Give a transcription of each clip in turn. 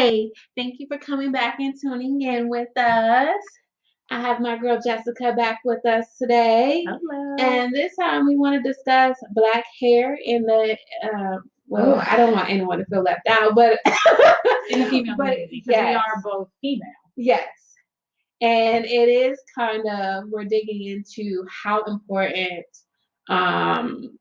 Hi, thank you for coming back and tuning in with us. I have my girl Jessica back with us today. Hello. And this time we want to discuss black hair in the, Ooh. I don't want anyone to feel left out, but In the female but community, because we are both female. yes. And it is we're digging into how important um,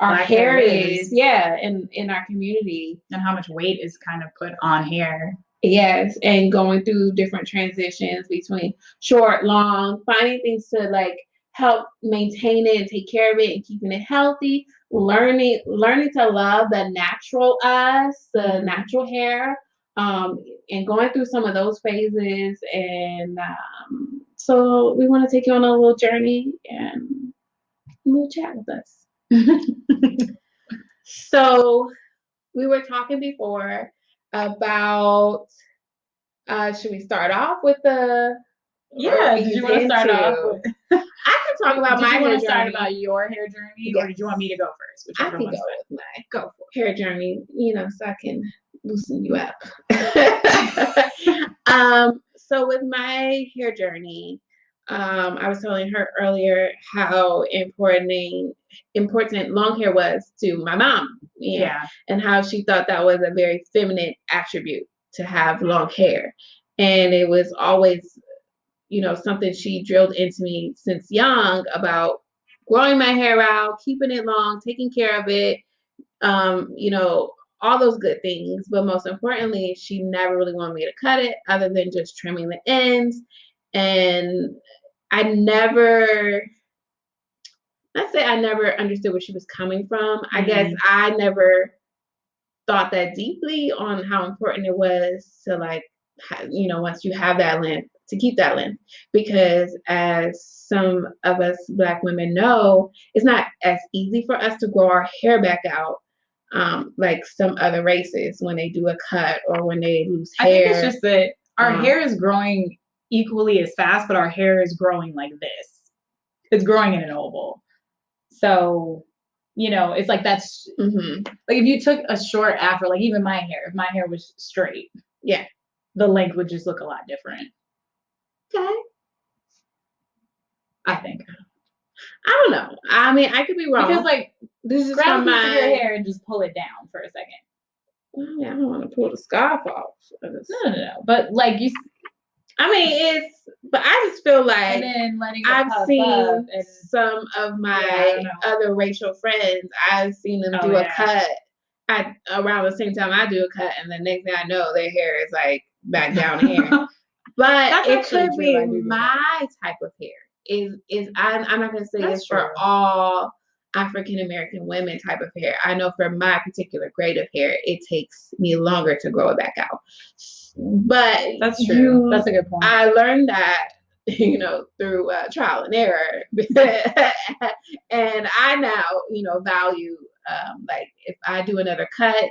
our Black hair hair is, is. in our community. And how much weight is kind of put on hair. Yes, and going through different transitions between short, long, finding things to like help maintain it and take care of it and keeping it healthy, learning to love the natural us, the natural hair, and going through some of those phases. And so we want to take you on a little journey and a little chat with us. So we were talking before about should we start off with the did you want to start off with I can talk about my hair journey. Did you want to start about your hair journey, or did you want me to go first? I can go with my hair journey, so I can loosen you up. So with my hair journey, I was telling her earlier how important long hair was to my mom. And how she thought that was a very feminine attribute to have long hair. And it was always, something she drilled into me since young about growing my hair out, keeping it long, taking care of it, all those good things. But most importantly, she never really wanted me to cut it other than just trimming the ends. And I never understood where she was coming from. I guess I never thought that deeply on how important it was to once you have that length, to keep that length, because as some of us Black women know, it's not as easy for us to grow our hair back out like some other races when they do a cut or when they lose hair. I think it's just that our hair is growing equally as fast, but our hair is growing like this. It's growing in an oval. So, it's like that's like if you took a short afro, like even my hair, if my hair was straight, the length would just look a lot different. Okay. I think. I don't know. I mean, I could be wrong. Because this is grab a piece of your hair and just pull it down for a second. I don't want to pull the scarf off. No. But but I just feel like and then I've seen some of my other racial friends, I've seen them do a cut at around the same time I do a cut, and the next thing I know, their hair is like back down here. But it could be my type of hair. I'm not gonna say it's for all African American women type of hair. I know for my particular grade of hair, it takes me longer to grow it back out. But that's true. That's a good point. I learned that, through trial and error. And I now, value, if I do another cut,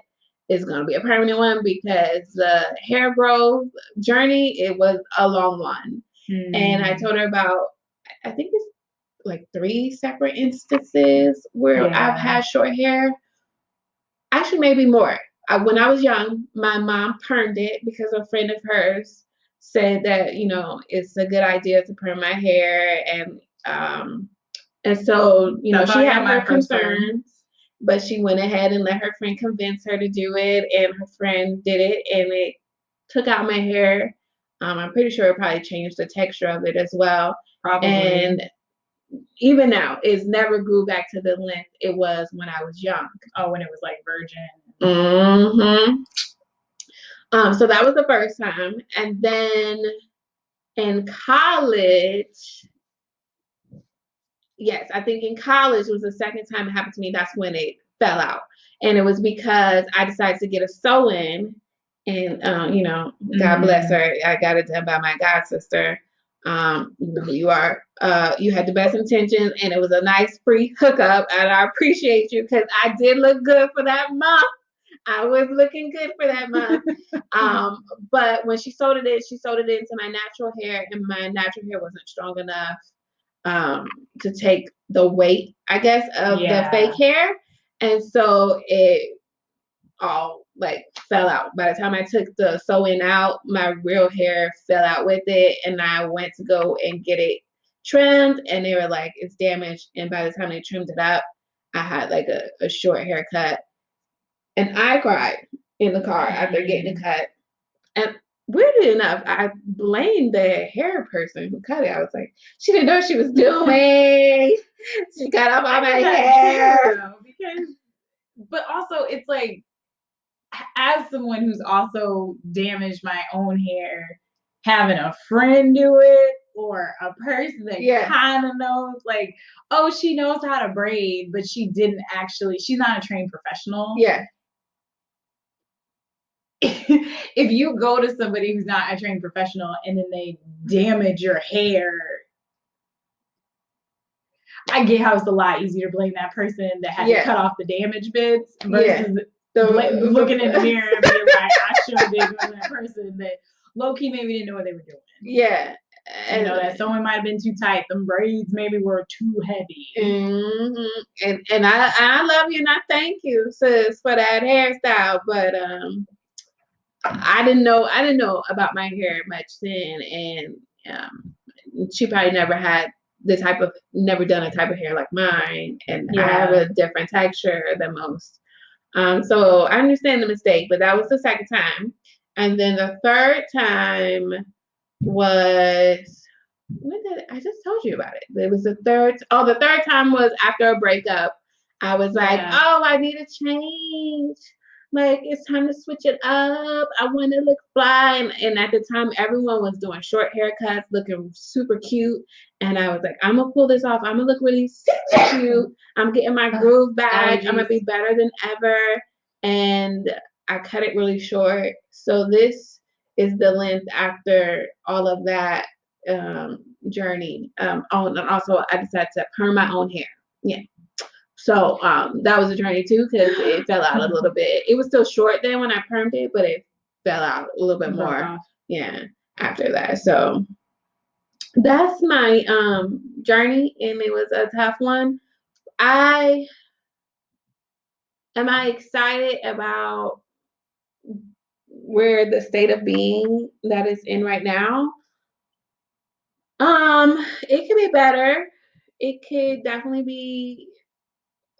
it's going to be a permanent one, because the hair growth journey, it was a long one. And I told her about, I think it's like 3 separate instances where I've had short hair. Actually, maybe more. When I was young, my mom permed it because a friend of hers said that, it's a good idea to perm my hair. And so, she had her concerns, but she went ahead and let her friend convince her to do it. And her friend did it, and it took out my hair. I'm pretty sure it probably changed the texture of it as well. Probably. And even now, it's never grew back to the length it was when I was young. Oh, when it was like virgin. So that was the first time. And then in college, I think in college was the second time it happened to me. That's when it fell out. And it was because I decided to get a sew-in. And, God bless her, I got it done by my god sister. You know who you are. You had the best intentions, and it was a nice free hookup, and I appreciate you, because I did look good for that month. I was looking good for that month. But when she sewed it into my natural hair, and my natural hair wasn't strong enough to take the weight, I guess, of the fake hair. And so it all fell out. By the time I took the sew-in out, my real hair fell out with it, and I went to go and get it trimmed, and they were like, it's damaged. And by the time they trimmed it up, I had like a short haircut, and I cried in the car after getting it cut. And weirdly enough, I blamed the hair person who cut it. I was like, she didn't know what she was doing. She cut off all my hair. But also, it's like, as someone who's also damaged my own hair, having a friend do it or a person that kind of knows, like, oh, she knows how to braid, but she's not a trained professional. Yeah. If you go to somebody who's not a trained professional and then they damage your hair, I get how it's a lot easier to blame that person that had to cut off the damaged bits versus looking in the mirror and being like, I sure did go to that person that low-key maybe didn't know what they were doing. Yeah. And, that someone might have been too tight. Them braids maybe were too heavy. Mm-hmm. And I love you and I thank you, sis, for that hairstyle. But I didn't know about my hair much then, and she probably never done a type of hair like mine, and I have a different texture than most. So I understand the mistake, but that was the second time. And then the third time was, I just told you about it. It was the third time was after a breakup. I was like, oh, I need a change. Like, it's time to switch it up. I want to look fly. And at the time, everyone was doing short haircuts, looking super cute. And I was like, I'm going to pull this off. I'm going to look really cute. I'm getting my groove back. I'm going to be better than ever. And I cut it really short. So this is the length after all of that journey. And also, I decided to perm my own hair. Yeah. So that was a journey too, because it fell out a little bit. It was still short then when I permed it, but it fell out a little bit more. Yeah, after that. So that's my journey, and it was a tough one. Am I excited about where the state of being that it's in right now? It could be better. It could definitely be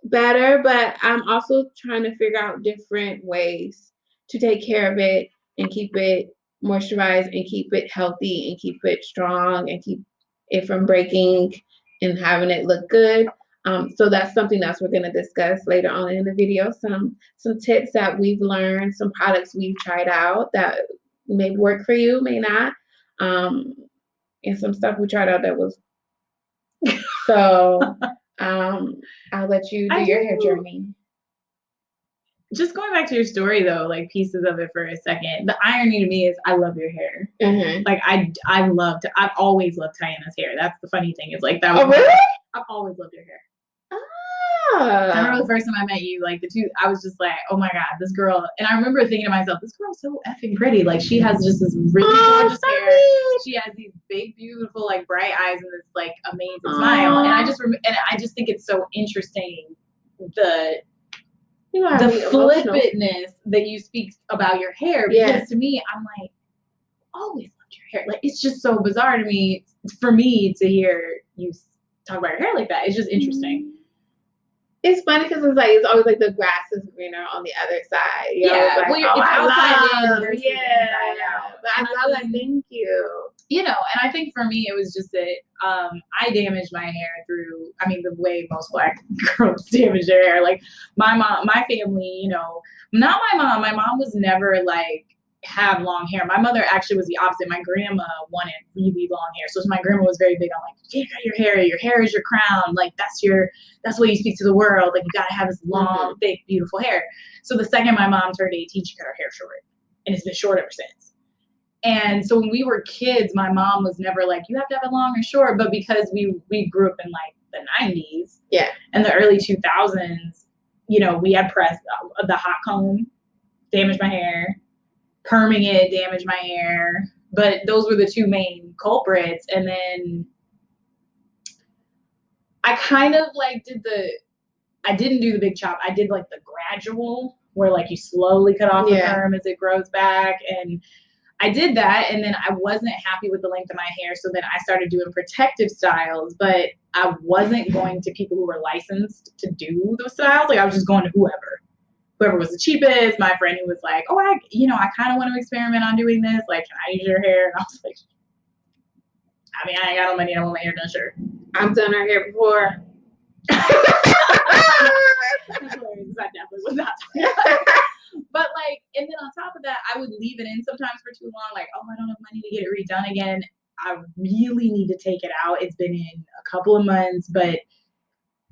better, but I'm also trying to figure out different ways to take care of it and keep it moisturized and keep it healthy and keep it strong and keep it from breaking and having it look good. So that's something else we're going to discuss later on in the video. Some tips that we've learned, some products we've tried out that may work for you, may not, and some stuff we tried out that was so. I'll let you do your hair journey. Just going back to your story though, like pieces of it for a second. The irony to me is I love your hair. Mm-hmm. Like I've always loved Tiana's hair. That's the funny thing. It's like that was really? I've always loved your hair. I remember the first time I met you, like I was just like, oh my God, this girl. And I remember thinking to myself, this girl's so effing pretty. Like she has just this really gorgeous hair. She has these big, beautiful, like bright eyes and this like amazing smile. And I just think it's so interesting the flippantness that you speak about your hair. Because to me, I'm like, always loved your hair. Like it's just so bizarre to me, for me to hear you talk about your hair like that. It's just interesting. It's funny because it's always like the grass is greener on the other side. You know? Like, it's outside in versus inside out. But I love that. Thank you. You know, and I think for me it was just that I damaged my hair through, the way most Black girls damage their hair. Like my family, you know, not my mom. My mom was never like have long hair. My mother actually was the opposite. My grandma wanted really long hair. So my grandma was very big on like, you can't cut your hair. Your hair is your crown. Like that's the way you speak to the world. Like you gotta have this long, thick, beautiful hair. So the second my mom turned 18, she cut her hair short. And it's been short ever since. And so when we were kids, my mom was never like, you have to have it long or short. But because we grew up in like the 90s and the early 2000s, you know, we had pressed the hot comb, damaged my hair. Perming it damaged my hair, but those were the two main culprits. And then I kind of like I didn't do the big chop. I did like the gradual where like you slowly cut off the perm as it grows back. And I did that, and then I wasn't happy with the length of my hair, so then I started doing protective styles, but I wasn't going to people who were licensed to do those styles. Like I was just going to whoever was the cheapest. My friend who was like, oh, I kind of want to experiment on doing this. Like, can I use your hair? And I was like, I mean, I ain't got no money. I want my hair done, sure. I've done her hair before. That's hilarious. I definitely was not. But like, and then on top of that, I would leave it in sometimes for too long. Like, oh, I don't have money to get it redone again. I really need to take it out. It's been in a couple of months, but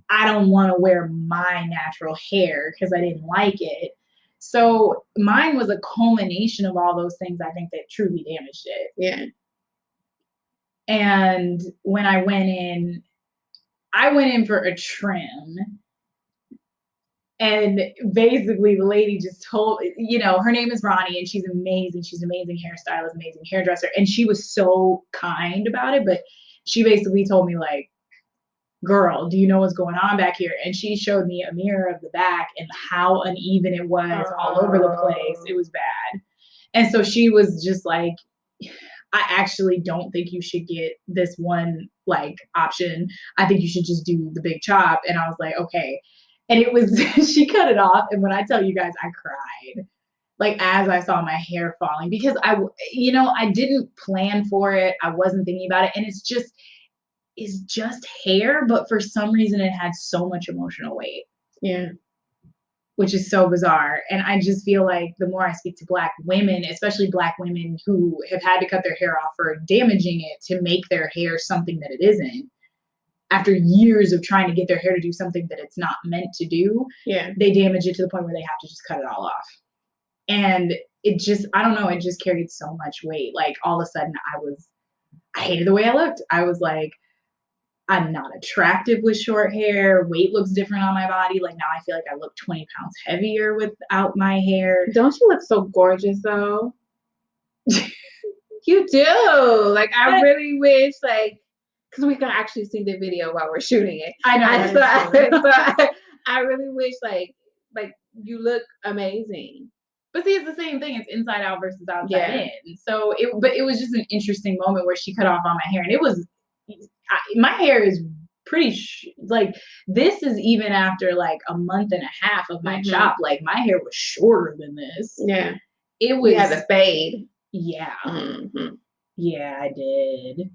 I don't want to wear my natural hair because I didn't like it. So mine was a culmination of all those things, I think, that truly damaged it. Yeah. And when I went in for a trim. And basically the lady just told, her name is Ronnie, and she's amazing. She's an amazing hairstylist, amazing hairdresser. And she was so kind about it. But she basically told me, like, girl, do you know what's going on back here? And she showed me a mirror of the back and how uneven it was all over the place. It was bad. And so she was just like, I actually don't think you should get this one, like, option. I think you should just do the big chop. And I was like, okay. And it was, she cut it off. And when I tell you guys, I cried, like, as I saw my hair falling, because I didn't plan for it. I wasn't thinking about it. And it's just hair. But for some reason, it had so much emotional weight. Yeah. Which is so bizarre. And I just feel like the more I speak to Black women, especially Black women who have had to cut their hair off for damaging it to make their hair something that it isn't, after years of trying to get their hair to do something that it's not meant to do, they damage it to the point where they have to just cut it all off. And it just, I don't know, it just carried so much weight. Like, all of a sudden I hated the way I looked. I was like, I'm not attractive with short hair. Weight looks different on my body. Like, now I feel like I look 20 pounds heavier without my hair. Don't you look so gorgeous, though? You do. Like, I really wish, like, because we can actually see the video while we're shooting it. I know. I really wish, like you look amazing. But see, it's the same thing. It's inside out versus outside in. So it was just an interesting moment where she cut off all my hair, and it was, my hair is pretty like, this is even after like a month and a half of my chop. Like, my hair was shorter than this. Yeah. It was. You had the fade. Yeah. Yeah, I did.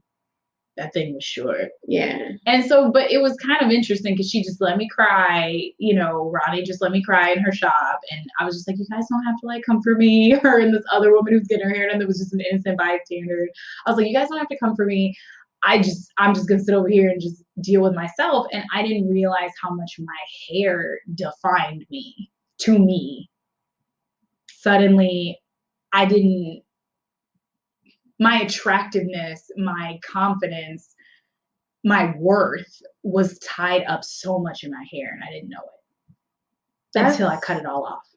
That thing was short. Yeah. And so, but it was kind of interesting because she just let me cry. Ronnie just let me cry in her shop. And I was just like, you guys don't have to, like, come for me. Her and this other woman who's getting her hair done that was just an innocent bystander. I was like, you guys don't have to come for me. I'm just going to sit over here and just deal with myself. And I didn't realize how much my hair defined me, to me. Suddenly, my attractiveness, my confidence, my worth was tied up so much in my hair, and I didn't know it until I cut it all off.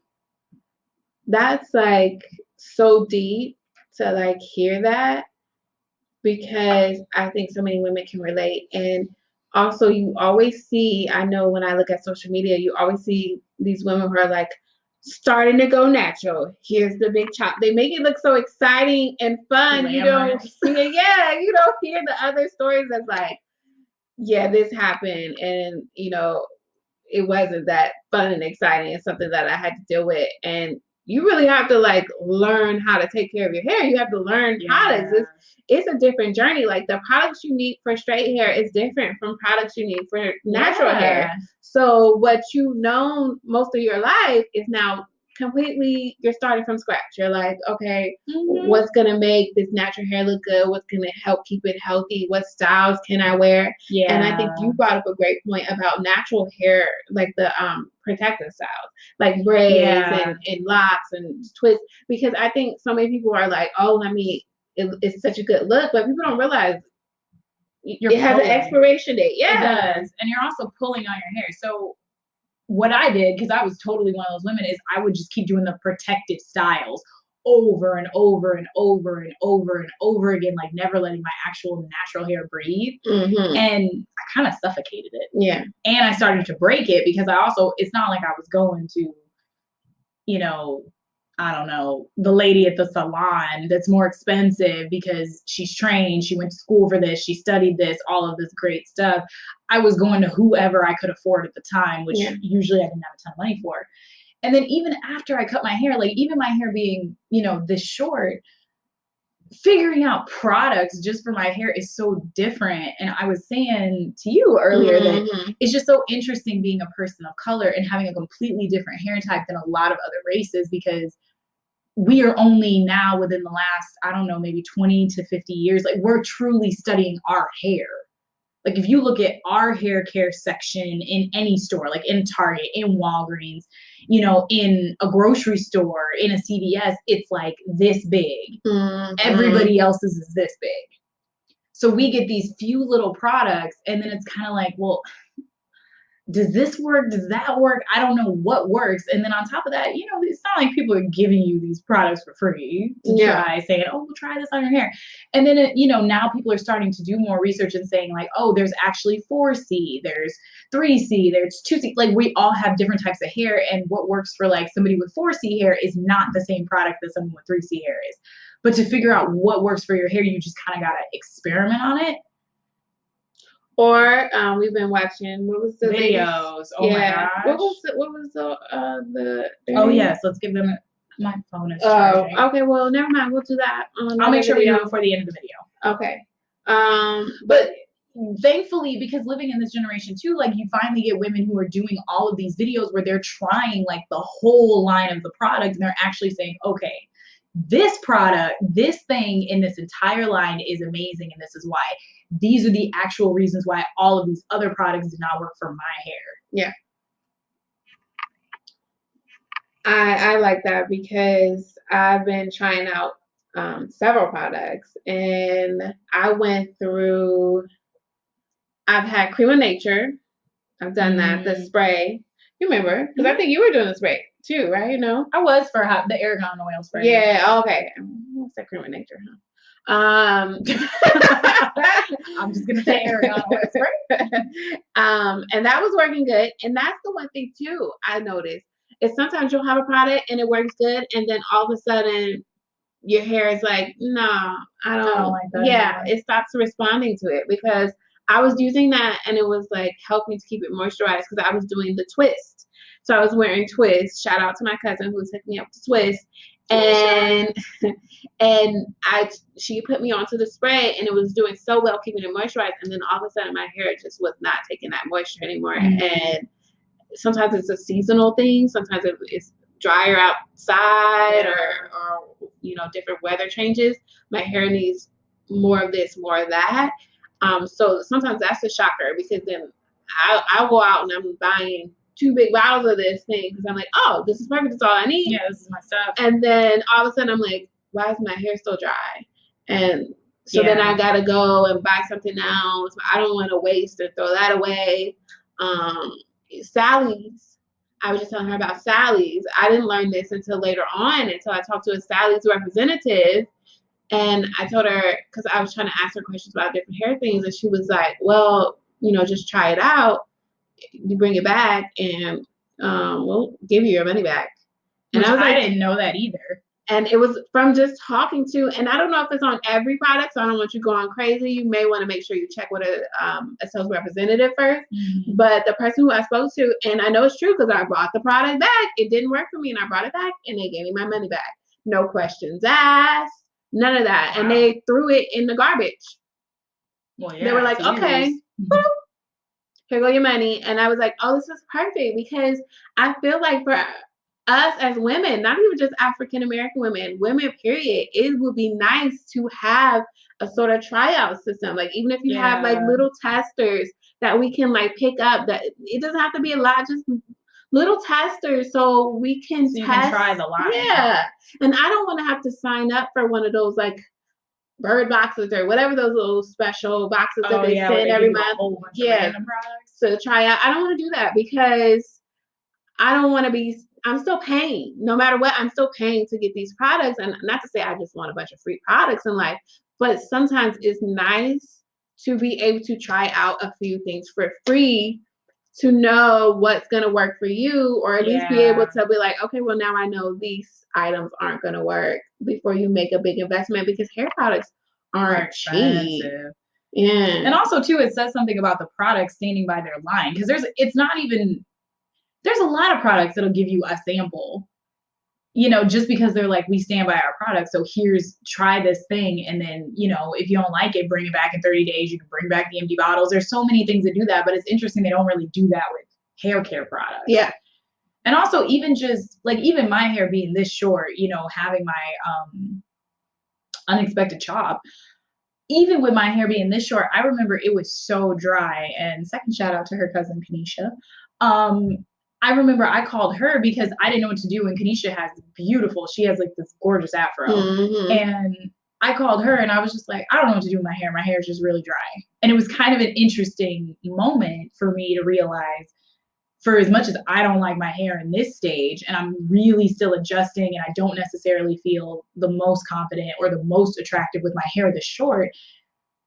That's, like, so deep to, like, hear that, because I think so many women can relate. And also, you always see, I know when I look at social media, you always see these women who are, like, starting to go natural. Here's the big chop. They make it look so exciting and fun. You don't hear the other stories that's like, yeah, this happened, and it wasn't that fun and exciting. It's something that I had to deal with. And you really have to, like, learn how to take care of your hair. You have to learn products. It's a different journey. Like, the products you need for straight hair is different from products you need for natural hair. So what you've known most of your life is now completely, you're starting from scratch. You're like, okay, what's going to make this natural hair look good? What's going to help keep it healthy? What styles can I wear? Yeah. And I think you brought up a great point about natural hair, like the protective styles, like braids and locks and twists, because I think so many people are like, oh, it's such a good look, but people don't realize it has an expiration date. Yeah, it does. And you're also pulling on your hair. So what I did, because I was totally one of those women, is I would just keep doing the protective styles over and over and over and over and over again, like never letting my actual natural hair breathe. And I kind of suffocated it. Yeah. And I started to break it because it's not like I was going to you know, I don't know, the lady at the salon that's more expensive because she's trained, she went to school for this, she studied this, all of this great stuff. I was going to whoever I could afford at the time, which usually I didn't have a ton of money for. And then even after I cut my hair, like even my hair being, this short, figuring out products just for my hair is so different. And I was saying to you earlier that it's just so interesting being a person of color and having a completely different hair type than a lot of other races, because we are only now within the last, I don't know, maybe 20 to 50 years, like we're truly studying our hair. Like if you look at our hair care section in any store, like in Target, in Walgreens, in a grocery store, in a CVS, it's like this big. Everybody else's is this big. So we get these few little products, and then it's kind of like, well, does this work? Does that work? I don't know what works. And then on top of that, it's not like people are giving you these products for free to try, saying, oh, we'll try this on your hair. And then, now people are starting to do more research and saying like, oh, there's actually 4C, there's 3C, there's 2C. Like we all have different types of hair, and what works for like somebody with 4C hair is not the same product that someone with 3C hair is. But to figure out what works for your hair, you just kind of got to experiment on it. Or we've been watching, what was the videos? Oh my gosh. What was the oh yes, let's give them my phone is charging. Okay, well never mind, we'll do that. I'll make sure we do it before the end of the video. Okay. But thankfully, because living in this generation too, like you finally get women who are doing all of these videos where they're trying like the whole line of the product, and they're actually saying, okay, this product, this thing in this entire line is amazing, and this is why. These are the actual reasons why all of these other products did not work for my hair. Yeah. I like that because I've been trying out several products, and I've had Cream of Nature. I've done that, the spray. You remember? Because I think you were doing the spray too, right? I was for the Argan oil spray. Yeah, okay. What's that, Cream of Nature, huh? I'm just gonna say Argan oil spray. And that was working good. And that's the one thing too I noticed is sometimes you'll have a product and it works good, and then all of a sudden your hair is like, no, I don't like that. Yeah, it stops responding to it, because I was using that and it was like helped me to keep it moisturized, because I was doing the twist. So I was wearing twist. Shout out to my cousin who took me up to twist. And she put me onto the spray, and it was doing so well keeping it moisturized, and then all of a sudden my hair just was not taking that moisture anymore. And sometimes it's a seasonal thing, sometimes it's drier outside, or different weather changes. My hair needs more of this, more of that. So sometimes that's a shocker, because then I'll go out and I'm buying 2 big bottles of this thing because I'm like, oh, this is perfect. That's all I need. Yeah, this is my stuff. And then all of a sudden I'm like, why is my hair still dry? And so then I gotta go and buy something else. I don't want to waste or throw that away. Sally's. I was just telling her about Sally's. I didn't learn this until later on, until I talked to a Sally's representative. And I told her, because I was trying to ask her questions about different hair things, and she was like, well, just try it out. You bring it back, and we'll give you your money back. And I didn't know that either. And it was from just talking to, and I don't know if it's on every product, so I don't want you going crazy. You may want to make sure you check with a sales representative first. But the person who I spoke to, and I know it's true because I brought the product back. It didn't work for me, and I brought it back, and they gave me my money back. No questions asked, none of that. Wow. And they threw it in the garbage. Well, yeah, they were like, okay, here go your money. And I was like, oh, this is perfect, because I feel like for us as women, not even just African American women period, it would be nice to have a sort of tryout system. Like even if you have like little testers that we can like pick up, that it doesn't have to be a lot, just little testers, so we can test. You can try the line. Yeah. And I don't want to have to sign up for one of those like bird boxes or whatever, those little special boxes that they send every month. So try out. I don't want to do that, because I don't want to be, I'm still paying. No matter what, I'm still paying to get these products. And not to say I just want a bunch of free products in life, but sometimes it's nice to be able to try out a few things for free to know what's going to work for you, or at least be able to be like, okay, well, now I know these items aren't going to work before you make a big investment, because hair products aren't cheap. Yeah. And also too, it says something about the product standing by their line, because there's a lot of products that'll give you a sample, you know, just because they're like, we stand by our product, so try this thing, and then, you know, if you don't like it, bring it back in 30 days. You can bring back the empty bottles. There's so many things that do that, but it's interesting they don't really do that with hair care products. Yeah. And also, even just like, even my hair being this short, you know, having my unexpected chop, even with my hair being this short, I remember it was so dry. And second shout out to her cousin Kanisha. I remember I called her because I didn't know what to do, and Kanisha she has like this gorgeous afro. Mm-hmm. And I called her and I was just like, I don't know what to do with my hair. My hair is just really dry. And it was kind of an interesting moment for me to realize, for as much as I don't like my hair in this stage, and I'm really still adjusting, and I don't necessarily feel the most confident or the most attractive with my hair this short,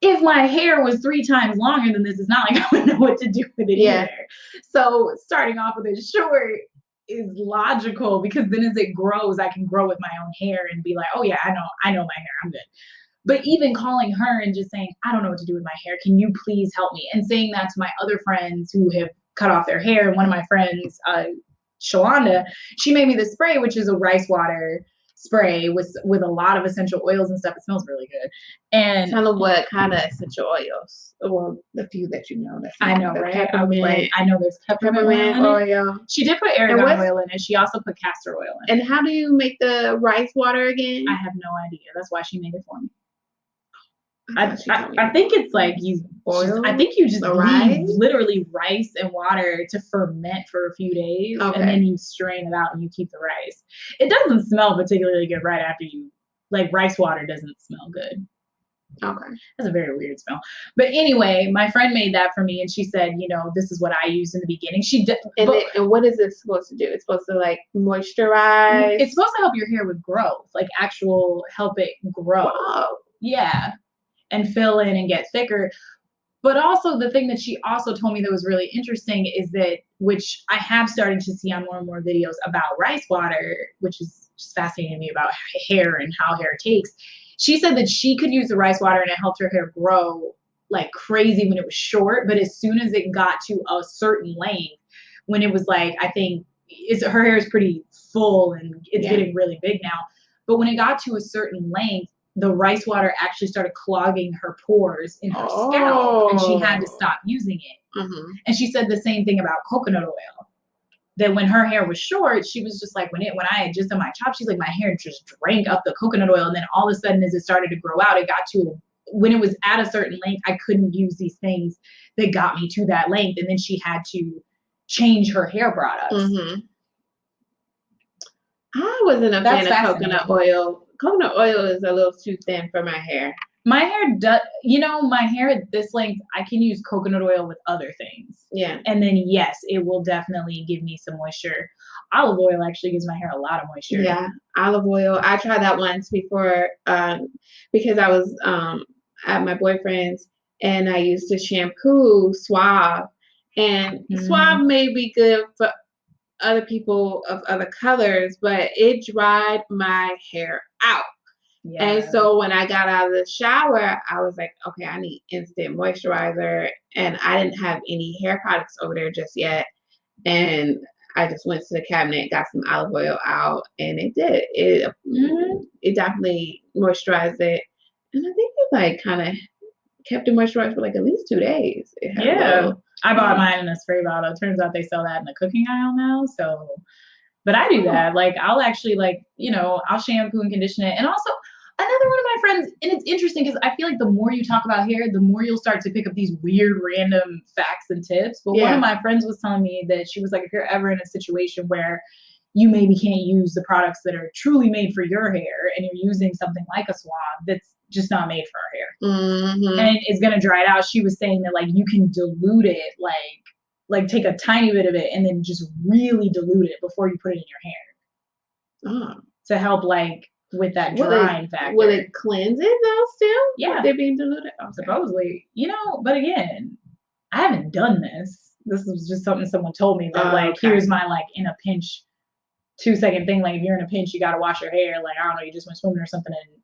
if my hair was 3 times longer than this, it's not like I would know what to do with it either. So starting off with it short is logical, because then as it grows, I can grow with my own hair and be like, oh yeah, I know my hair, I'm good. But even calling her and just saying, I don't know what to do with my hair, can you please help me? And saying that to my other friends who have cut off their hair. And one of my friends, Shalonda, she made me this spray, which is a rice water spray with a lot of essential oils and stuff. It smells really good. And tell them what kind of essential oils. Well, the few that you know. I know, right? I was like, I know there's peppermint oil. She did put argan oil in it. She also put castor oil in it. And how do you make the rice water again? I have no idea. That's why she made it for me. I think it's like I think you just leave literally rice and water to ferment for a few days, and then you strain it out and you keep the rice. It doesn't smell particularly good right after rice water doesn't smell good. Okay. That's a very weird smell. But anyway, my friend made that for me, and she said, you know, this is what I used in the beginning. She did. And what is it supposed to do? It's supposed to like moisturize. It's supposed to help your hair with growth, like help it grow. Wow. Yeah. And fill in and get thicker. But also the thing that she also told me that was really interesting is that, which I have started to see on more and more videos about rice water, which is just fascinating to me about hair and how hair takes. She said that she could use the rice water and it helped her hair grow like crazy when it was short. But as soon as it got to a certain length, when it was like, I think her hair is pretty full and it's getting really big now. But when it got to a certain length, the rice water actually started clogging her pores in her scalp, and she had to stop using it. Mm-hmm. And she said the same thing about coconut oil, that when her hair was short, she was just like, when I had just done my chop, she's like, my hair just drank up the coconut oil. And then all of a sudden, as it started to grow out, it got to, when it was at a certain length, I couldn't use these things that got me to that length. And then she had to change her hair products. Mm-hmm. I wasn't a fan of coconut oil. Coconut oil is a little too thin for my hair. My hair does, you know, my hair at this length, I can use coconut oil with other things. Yeah. And then, yes, it will definitely give me some moisture. Olive oil actually gives my hair a lot of moisture. Yeah, olive oil. I tried that once before because I was at my boyfriend's, and I used to shampoo Suave. And Suave may be good for other people of other colors, but it dried my hair out. Yeah. And so when I got out of the shower, I was like, okay, I need instant moisturizer. And I didn't have any hair products over there just yet. And I just went to the cabinet, got some olive oil out, and it did. It definitely moisturized it. And I think it like kind of kept it moisturized for like at least 2 days. Yeah. I bought mine in a spray bottle. It turns out they sell that in the cooking aisle now. So, but I do that. Like, I'll actually I'll shampoo and condition it. And also, another one of my friends, and it's interesting because I feel like the more you talk about hair, the more you'll start to pick up these weird random facts and tips. But one of my friends was telling me that she was like, if you're ever in a situation where you maybe can't use the products that are truly made for your hair, and you're using something like a Suave that's just not made for our hair, and it's going to dry it out. She was saying that like you can dilute it, like take a tiny bit of it and then just really dilute it before you put it in your hair to help like with that drying factor. Will it cleanse it though still? Yeah. They're being diluted? Supposedly, but again, I haven't done this. This was just something someone told me that like, okay. here's my like in a pinch 2 second thing. Like if you're in a pinch, you got to wash your hair. Like, I don't know, you just went swimming or something, and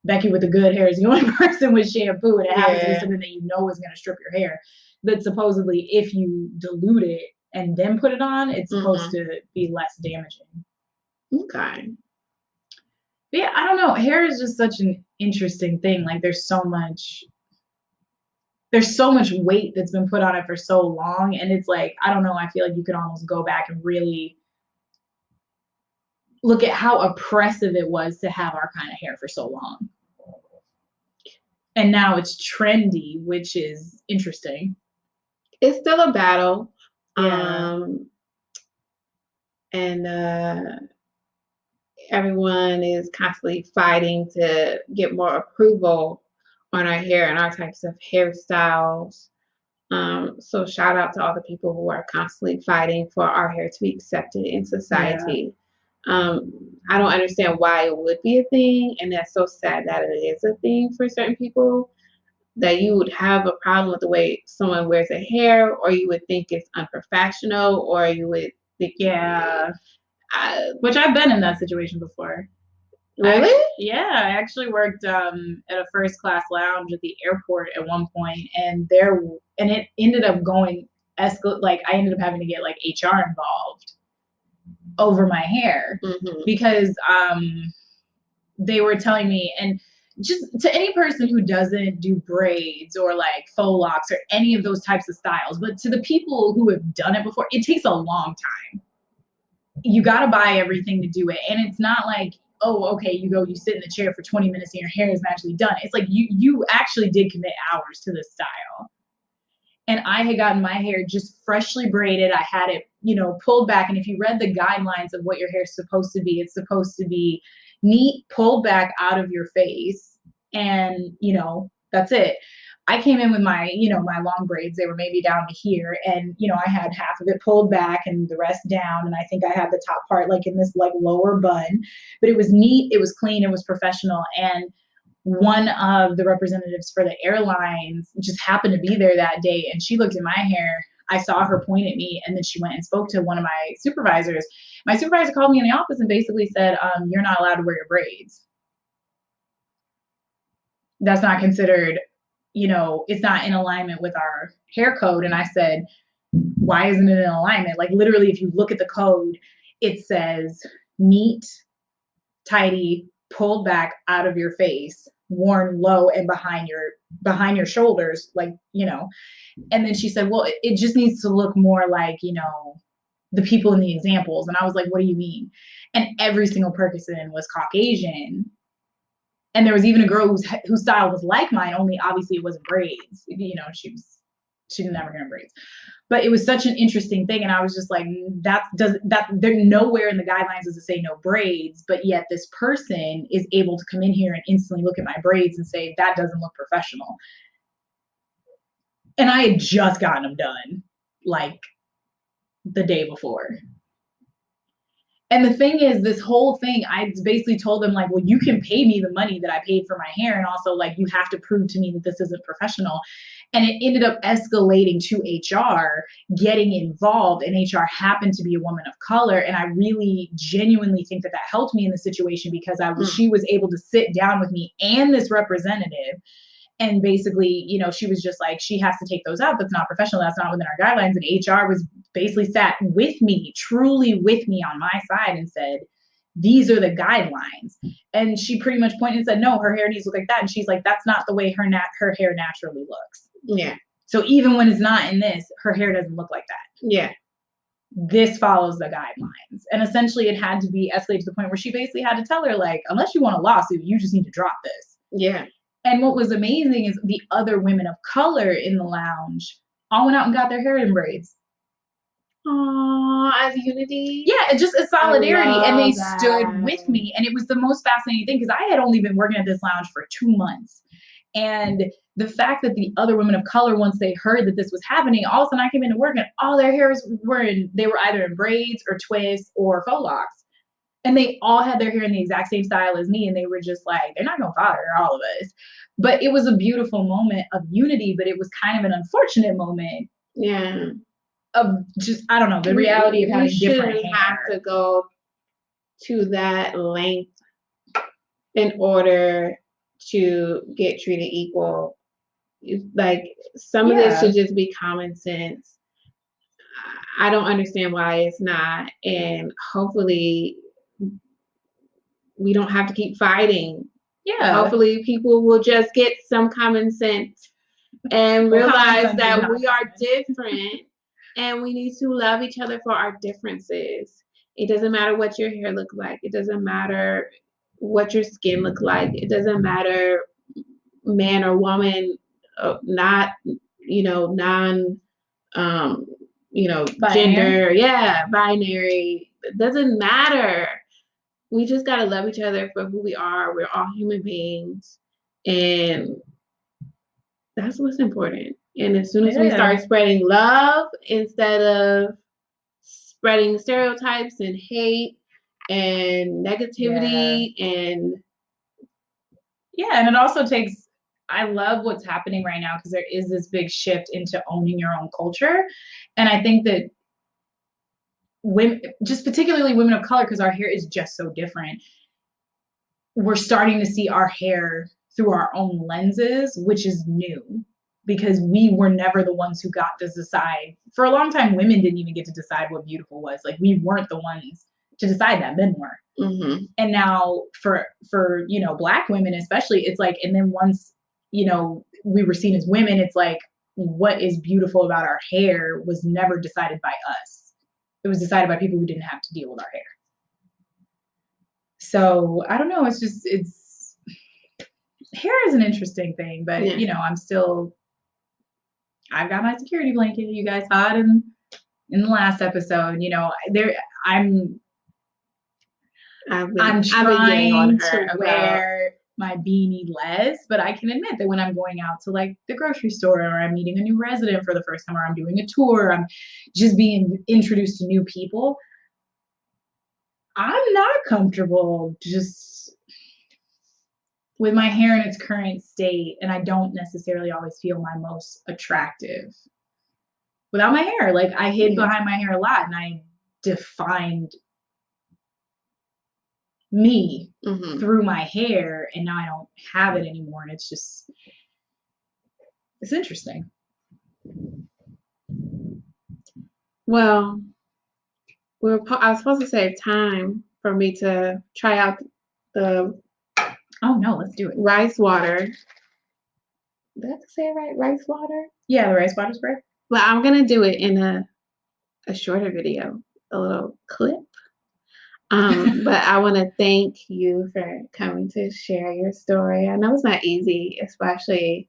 Becky with the good hair is the only person with shampoo, and it happens to be something that you know is going to strip your hair. That supposedly, if you dilute it and then put it on, it's supposed to be less damaging. Okay. But yeah, I don't know. Hair is just such an interesting thing. Like there's so much weight that's been put on it for so long, and it's like, I don't know, I feel like you could almost go back and really look at how oppressive it was to have our kind of hair for so long. And now it's trendy, which is interesting. It's still a battle. Yeah. And everyone is constantly fighting to get more approval on our hair and our types of hairstyles. So shout out to all the people who are constantly fighting for our hair to be accepted in society. Yeah. I don't understand why it would be a thing, and that's so sad that it is a thing for certain people, that you would have a problem with the way someone wears their hair, or you would think it's unprofessional, or you would think, which I've been in that situation before. Really? I actually worked at a first class lounge at the airport at one point, and it ended up going like I ended up having to get like HR involved over my hair because they were telling me, and just to any person who doesn't do braids or like faux locks or any of those types of styles, but to the people who have done it before, it takes a long time. You got to buy everything to do it, and it's not like, oh, okay, you sit in the chair for 20 minutes and your hair is magically done. It's like you actually did commit hours to this style. And I had gotten my hair just freshly braided. I had it, pulled back. And if you read the guidelines of what your hair is supposed to be, it's supposed to be neat, pulled back out of your face. And, that's it. I came in with my, my long braids. They were maybe down to here. And, I had half of it pulled back and the rest down. And I think I had the top part like in this like lower bun. But it was neat. It was clean. It was professional. And one of the representatives for the airlines just happened to be there that day, and she looked at my hair. I saw her point at me, and then she went and spoke to one of my supervisors. My supervisor called me in the office and basically said, you're not allowed to wear your braids. That's not considered, it's not in alignment with our hair code. And I said, why isn't it in alignment? Like literally, if you look at the code, it says neat, tidy, pulled back out of your face, worn low and behind your shoulders, like, and then she said, well, it just needs to look more like, the people in the examples. And I was like, what do you mean? And every single person was Caucasian. And there was even a girl whose style was like mine, only obviously it wasn't braids. She didn't have her hair in braids. But it was such an interesting thing. And I was just like, there's nowhere in the guidelines does it say no braids, but yet this person is able to come in here and instantly look at my braids and say, that doesn't look professional. And I had just gotten them done like the day before. And the thing is, this whole thing, I basically told them like, well, you can pay me the money that I paid for my hair. And also like, you have to prove to me that this isn't professional. And it ended up escalating to HR, getting involved, and HR happened to be a woman of color. And I really genuinely think that helped me in the situation because she was able to sit down with me and this representative. And basically, she was just like, she has to take those out. That's not professional. That's not within our guidelines. And HR was basically sat with me, truly with me on my side and said, these are the guidelines. And she pretty much pointed and said, no, her hair needs to look like that. And she's like, that's not the way her hair naturally looks. Yeah. So even when it's not in this, her hair doesn't look like that. Yeah. This follows the guidelines. And essentially it had to be escalated to the point where she basically had to tell her, like, unless you want a lawsuit, you just need to drop this. Yeah. And what was amazing is the other women of color in the lounge all went out and got their hair in braids. Aww, as unity. Yeah, just a solidarity. And they stood with me. And it was the most fascinating thing because I had only been working at this lounge for 2 months. And the fact that the other women of color, once they heard that this was happening, all of a sudden I came into work and all their hairs they were either in braids or twists or faux locks. And they all had their hair in the exact same style as me. And they were just like, they're not going to bother all of us. But it was a beautiful moment of unity, but it was kind of an unfortunate moment. Yeah. Of just, I don't know, the reality of having different hair. We shouldn't have to go to that length in order to get treated equal. Like, some of this should just be common sense. I don't understand why it's not, and hopefully we don't have to keep fighting. Yeah. Hopefully people will just get some common sense and realize that we are different and we need to love each other for our differences. It doesn't matter what your hair looks like. It doesn't matter what your skin looks like. It doesn't matter man or woman, not, non, gender. Yeah, binary. It doesn't matter. We just got to love each other for who we are. We're all human beings. And that's what's important. And as soon as we start spreading love instead of spreading stereotypes and hate and negativity and it also takes, I love what's happening right now because there is this big shift into owning your own culture. And I think that women, just particularly women of color, because our hair is just so different, we're starting to see our hair through our own lenses, which is new because we were never the ones who got to decide. For a long time, women didn't even get to decide what beautiful was. Like, we weren't the ones to decide that, men were. Mm-hmm. And now for Black women especially, it's like, and then once we were seen as women, it's like, what is beautiful about our hair was never decided by us. It was decided by people who didn't have to deal with our hair. So I don't know. Hair is an interesting thing, but I've got my security blanket. You guys saw it in the last episode. I'm trying to wear my beanie less, but I can admit that when I'm going out to like the grocery store, or I'm meeting a new resident for the first time, or I'm doing a tour, I'm just being introduced to new people, I'm not comfortable just with my hair in its current state, and I don't necessarily always feel my most attractive without my hair. Like, I hid behind my hair a lot, and I defined me through my hair, and now I don't have it anymore, and it's interesting. Well, I was supposed to save time for me to try out the let's do it. Rice water. Did I say it right? Rice water? Yeah, the rice water spray. Well, I'm gonna do it in a shorter video, a little clip. But I want to thank you for coming to share your story. I know it's not easy, especially,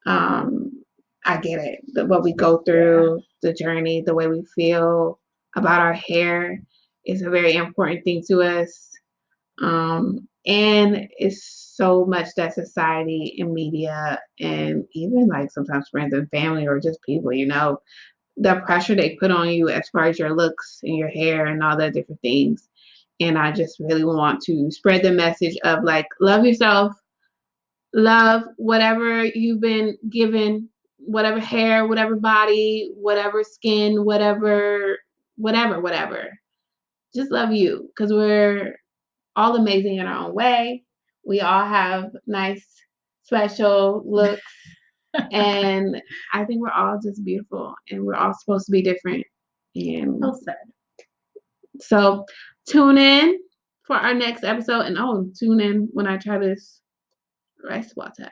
I get it, what we go through, the journey, the way we feel about our hair is a very important thing to us. And it's so much that society and media and even like sometimes friends and family or just people, the pressure they put on you as far as your looks and your hair and all the different things. And I just really want to spread the message of like, love yourself, love whatever you've been given, whatever hair, whatever body, whatever skin, whatever. Just love you, because we're all amazing in our own way. We all have nice, special looks. And I think we're all just beautiful, and we're all supposed to be different. And well said. So tune in for our next episode, and tune in when I try this rice water.